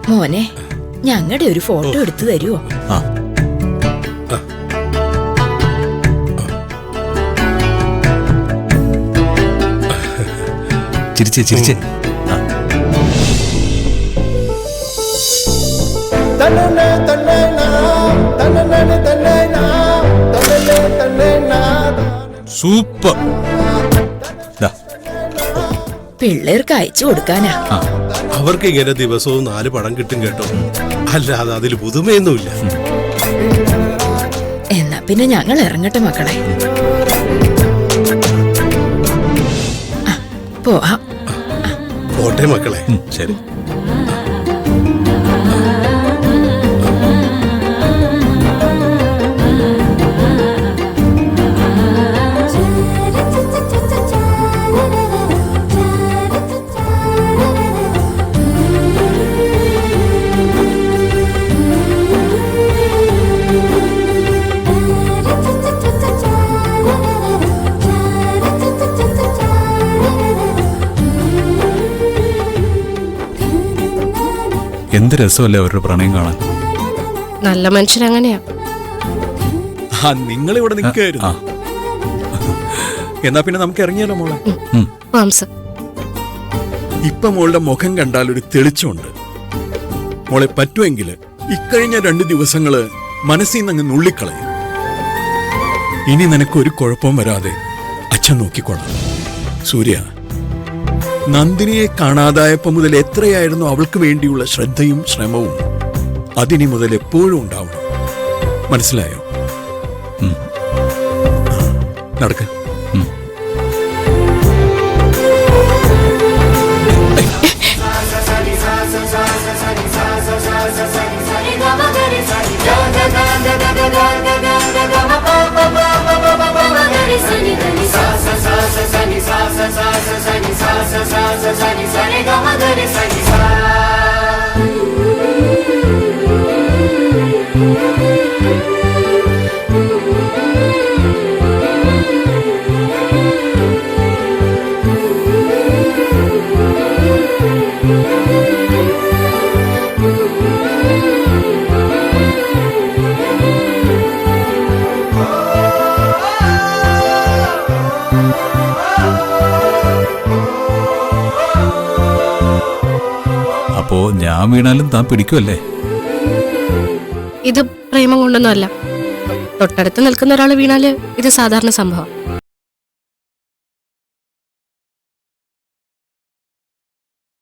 മോനെ ഞങ്ങളുടെ ഒരു ഫോട്ടോ എടുത്തു തരുമോ? ചിരിച്ചേ ചിരിച്ചേ. സൂപ്പർ. പിള്ളേർക്ക് അയച്ചു കൊടുക്കാനാ. അവർക്ക് ഇങ്ങനെ ദിവസവും 4 പടം കിട്ടും കേട്ടോ, അല്ലാതെ അതിൽ പുതുമയൊന്നുമില്ല. എന്നാ പിന്നെ ഞങ്ങൾ ഇറങ്ങട്ടെ മക്കളെ. പോവാം. പോട്ടെ മക്കളെ. ശരി. എന്ത് രസമല്ലേ അവരുടെ പ്രണയം കാണാൻ. നല്ല മനുഷ്യരങ്ങനെയാ. നിങ്ങളിവിടെ നിൽക്കായിരുന്നു. എന്നാ പിന്നെ നമുക്ക് ഇറങ്ങിയാലോ മോളെ? ഇപ്പൊ മോളുടെ മുഖം കണ്ടാൽ ഒരു തെളിച്ചമുണ്ട്. മോളെ പറ്റുമെങ്കിൽ ഇക്കഴിഞ്ഞ 2 ദിവസങ്ങള് മനസ്സിൽ നിന്ന് അങ്ങ് നുള്ളിക്കളയും. ഇനി നിനക്കൊരു കുഴപ്പവും വരാതെ അച്ഛൻ നോക്കിക്കോളാം. സൂര്യ, നന്ദിനിയെ കാണാതായപ്പോ മുതൽ എത്രയായിരുന്നു അവൾക്ക് വേണ്ടിയുള്ള ശ്രദ്ധയും ശ്രമവും, അതിനി മുതൽ എപ്പോഴും ഉണ്ടാവണം. മനസ്സിലായോ? നടക്ക. അപ്പോ ഞാൻ വീണാലും താൻ പിടിക്കുമല്ലേ? ഇത് പ്രേമം കൊണ്ടൊന്നും അല്ല. തൊട്ടടുത്ത് നിൽക്കുന്ന ഒരാൾ വീണാല് ഇത് സാധാരണ സംഭവം.